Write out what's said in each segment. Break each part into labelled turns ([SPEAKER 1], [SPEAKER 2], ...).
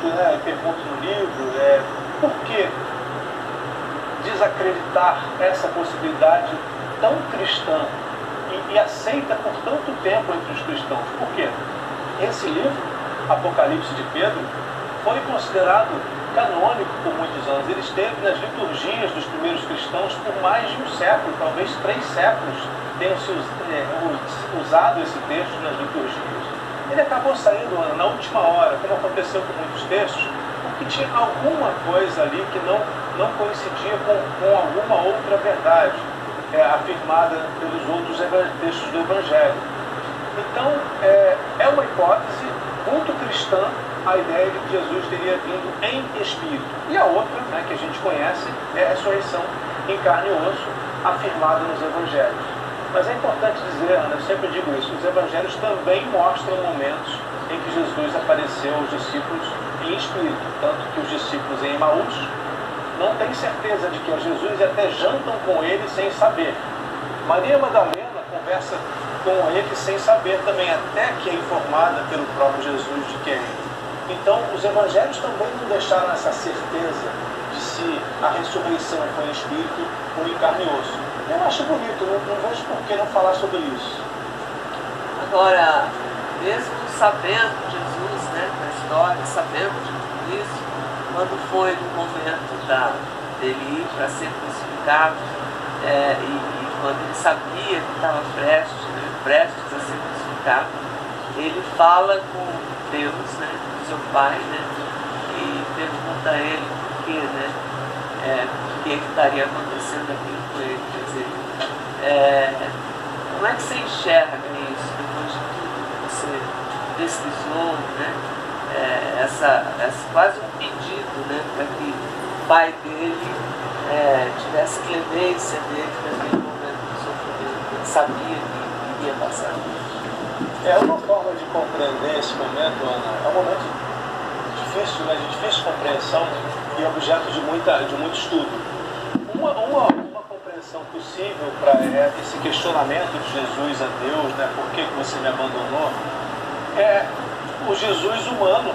[SPEAKER 1] pergunto, né, pergunto no livro, por que desacreditar essa possibilidade tão cristã e aceita por tanto tempo entre os cristãos? Por quê? Esse livro, Apocalipse de Pedro, foi considerado canônico por muitos anos. Ele esteve nas liturgias dos primeiros cristãos por mais de um século, talvez 3 séculos tenham se usado esse texto nas liturgias. Ele acabou saindo na última hora, como aconteceu com muitos textos, porque tinha alguma coisa ali que não coincidia com alguma outra verdade afirmada pelos outros textos do Evangelho. Então, é uma hipótese muito cristã a ideia de que Jesus teria vindo em espírito. E a outra, né, que a gente conhece, é a ressurreição em carne e osso, afirmada nos Evangelhos. Mas é importante dizer, Ana, eu sempre digo isso, os Evangelhos também mostram momentos em que Jesus apareceu aos discípulos em espírito, tanto que os discípulos em Emaús não têm certeza de que é Jesus e até jantam com ele sem saber. Maria Madalena conversa com ele sem saber também, até que é informada pelo próprio Jesus de que é ele. Então, os Evangelhos também não deixaram essa certeza de se a ressurreição foi em espírito ou em carne e osso. Eu acho bonito, não vejo por que não falar sobre isso.
[SPEAKER 2] Agora, mesmo sabendo Jesus, né, da história, sabendo de tudo isso, quando foi no momento dele ir para ser crucificado, e quando ele sabia que estava prestes a ser crucificado, ele fala com Deus, né, seu pai, né, e pergunta a ele por que, né, por que estaria acontecendo aquilo com ele. Quer dizer, como é que você enxerga isso depois de tudo que você pesquisou, né, essa quase um pedido, né, para que o pai dele tivesse clemência dele naquele momento do sofrimento, ele sabia que iria passar.
[SPEAKER 1] É uma forma de compreender esse momento, Ana. É um momento difícil, né, de difícil compreensão e objeto de muito estudo. Uma compreensão possível para esse questionamento de Jesus a Deus, né, por que você me abandonou, é o Jesus humano,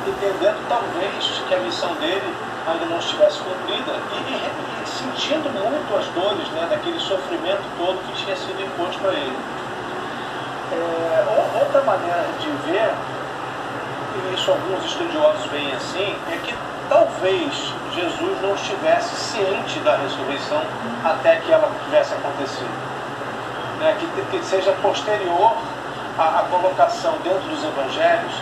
[SPEAKER 1] entendendo talvez que a missão dele ainda não estivesse cumprida e sentindo muito as dores, né, daquele sofrimento todo que tinha sido imposto a ele. Outra maneira de ver, e isso alguns estudiosos veem assim, é que talvez Jesus não estivesse ciente da ressurreição até que ela tivesse acontecido, né? Que seja posterior à colocação dentro dos Evangelhos,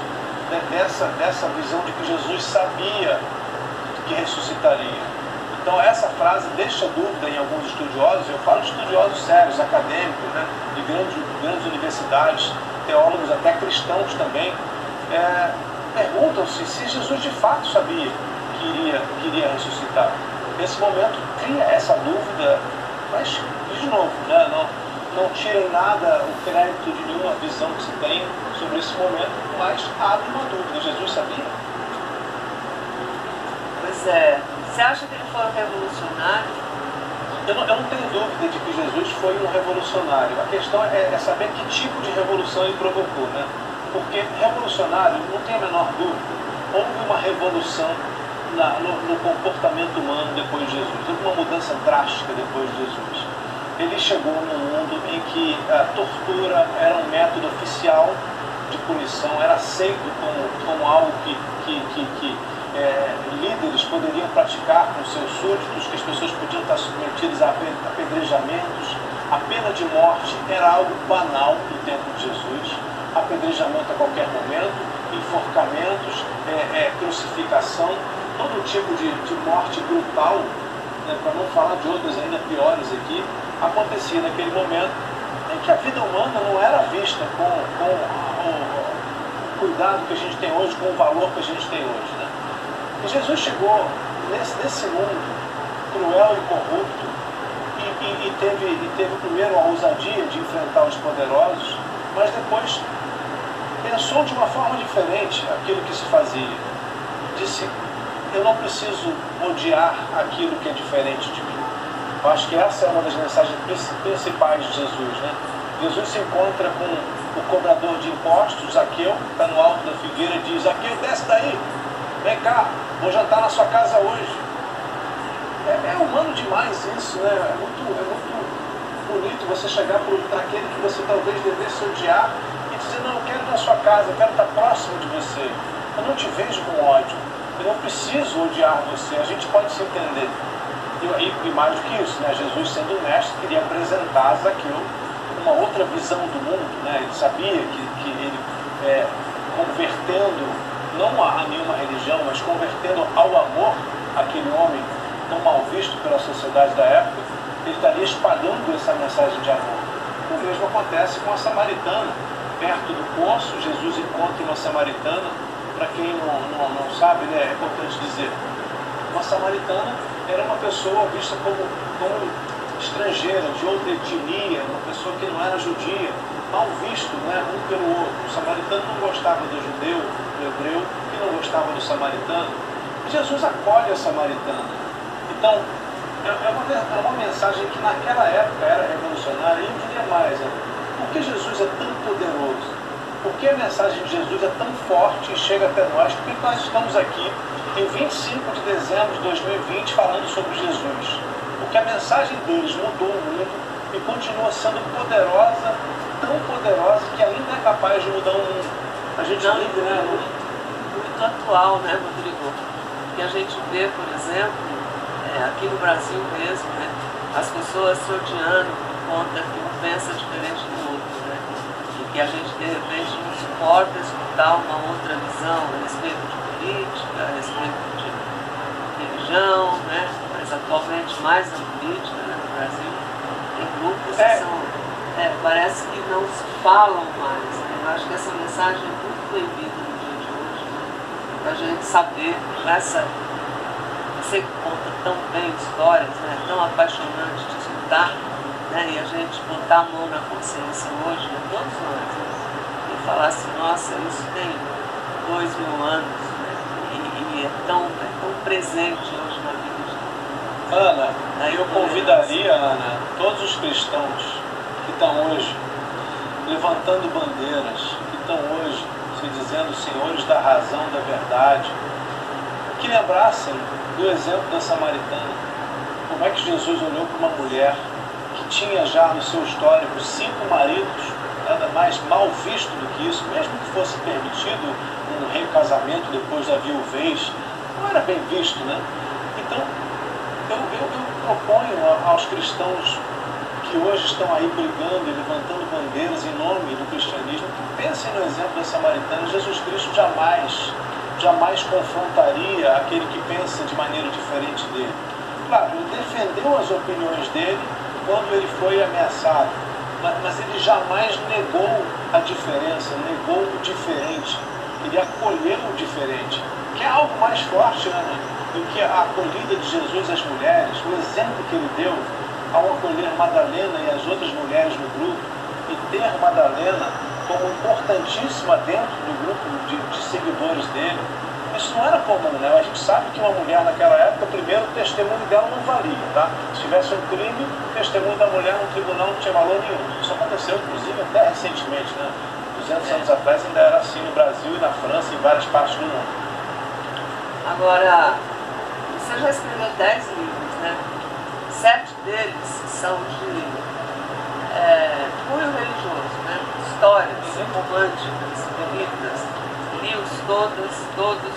[SPEAKER 1] né, dessa visão de que Jesus sabia que ressuscitaria. Então essa frase deixa dúvida em alguns estudiosos, eu falo de estudiosos sérios, acadêmicos, né, de grandes universidades, teólogos até cristãos também, perguntam-se se Jesus de fato sabia que iria ressuscitar. Nesse momento cria essa dúvida, mas, de novo, né, não tira em nada o crédito de nenhuma visão que se tem sobre esse momento, mas abre uma dúvida. Jesus sabia?
[SPEAKER 2] Pois é. Você acha que ele foi um revolucionário?
[SPEAKER 1] Eu não tenho dúvida de que Jesus foi um revolucionário. A questão é saber que tipo de revolução ele provocou, né? Porque revolucionário, não tem a menor dúvida, houve uma revolução no comportamento humano depois de Jesus. Houve uma mudança drástica depois de Jesus. Ele chegou num mundo em que a tortura era um método oficial de punição, era aceito como algo que líderes poderiam praticar com seus súditos, que as pessoas podiam estar submetidas a apedrejamentos. A pena de morte era algo banal no tempo de Jesus. Apedrejamento a qualquer momento, enforcamentos, crucificação, todo tipo de morte brutal, né, para não falar de outras ainda piores aqui, acontecia naquele momento em que a vida humana não era vista com o cuidado que a gente tem hoje, com o valor que a gente tem hoje, né? E Jesus chegou nesse mundo cruel e corrupto e teve primeiro a ousadia de enfrentar os poderosos, mas depois pensou de uma forma diferente aquilo que se fazia. Disse, eu não preciso odiar aquilo que é diferente de mim. Eu acho que essa é uma das mensagens principais de Jesus, né? Jesus se encontra o cobrador de impostos, Zaqueu, está no alto da figueira e diz: Zaqueu, desce daí, vem cá, vou jantar na sua casa hoje. É humano demais isso, né? É muito bonito você chegar para aquele que você talvez devesse odiar e dizer: não, eu quero ir na sua casa, eu quero estar próximo de você, eu não te vejo com ódio, eu não preciso odiar você, a gente pode se entender. E mais do que isso, né? Jesus, sendo mestre, queria apresentar a Zaqueu uma outra visão do mundo, né? Ele sabia que ele, convertendo, não a nenhuma religião, mas convertendo ao amor aquele homem tão mal visto pela sociedade da época, ele estaria espalhando essa mensagem de amor. O mesmo acontece com a samaritana. Perto do poço, Jesus encontra uma samaritana. Para quem não sabe, né, é importante dizer, uma samaritana era uma pessoa vista como estrangeira, de outra etnia, uma pessoa que não era judia, mal visto, né, um pelo outro. O samaritano não gostava do judeu, do hebreu, que não gostava do samaritano. E Jesus acolhe a samaritana. Então, é uma mensagem que naquela época era revolucionária, e eu diria mais, né? Por que Jesus é tão poderoso? Por que a mensagem de Jesus é tão forte e chega até nós? Por que nós estamos aqui em 25 de dezembro de 2020 falando sobre Jesus? Porque a mensagem deles mudou o mundo e continua sendo poderosa, tão poderosa que ainda é capaz de mudar o mundo. A gente vive, né?
[SPEAKER 2] Muito atual, né, Rodrigo? Que a gente vê, por exemplo, aqui no Brasil mesmo, né, as pessoas se odiando por conta que um pensa diferente do outro, né? E que a gente, de repente, não suporta escutar uma outra visão a respeito de política, a respeito de religião, né? Mas atualmente mais a política, né, no Brasil. Tem grupos que são, parece que não se falam mais, né? Eu acho que essa mensagem é muito bem-vinda no dia de hoje, né? Para a gente saber, você conta tão bem histórias, né? Tão apaixonante de escutar, né? E a gente botar a mão na consciência hoje, né? Todos nós, né? E falar assim: nossa, isso tem 2000 anos, né? E é tão presente hoje na vida de todos.
[SPEAKER 1] Ana, eu convidaria, Ana, todos os cristãos que estão hoje levantando bandeiras, que estão hoje se dizendo senhores da razão, da verdade, que lembrassem do exemplo da samaritana. Como é que Jesus olhou para uma mulher que tinha já no seu histórico 5 maridos, nada mais mal visto do que isso, mesmo que fosse permitido um recasamento depois da viuvez, não era bem visto, né? Então, eu proponho aos cristãos que hoje estão aí brigando e levantando bandeiras em nome do cristianismo, que pensem no exemplo da samaritana. Jesus Cristo jamais confrontaria aquele que pensa de maneira diferente dele. Claro, ele defendeu as opiniões dele quando ele foi ameaçado, mas ele jamais negou a diferença, negou o diferente. Ele acolheu o diferente, que é algo mais forte, né, do que a acolhida de Jesus às mulheres, o exemplo que ele deu ao acolher Madalena e as outras mulheres no grupo, e ter Madalena como importantíssima dentro do grupo de seguidores dele. Isso não era comum, né? A gente sabe que uma mulher naquela época, primeiro, o testemunho dela não valia, tá? Se tivesse um crime, o testemunho da mulher no tribunal não tinha valor nenhum. Isso aconteceu, inclusive, até recentemente, né? 200 anos atrás ainda era assim no Brasil e na França e em várias partes do mundo.
[SPEAKER 2] Agora, você já escreveu 10 livros, né? 7 deles são de cunho religioso, né? Histórias românticas, bonitas. Li-os todos.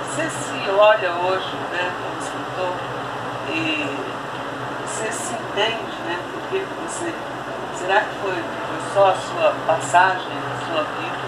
[SPEAKER 2] Você se olha hoje, né, como escritor, e você se entende, né? Porque será que foi só a sua passagem, a sua vida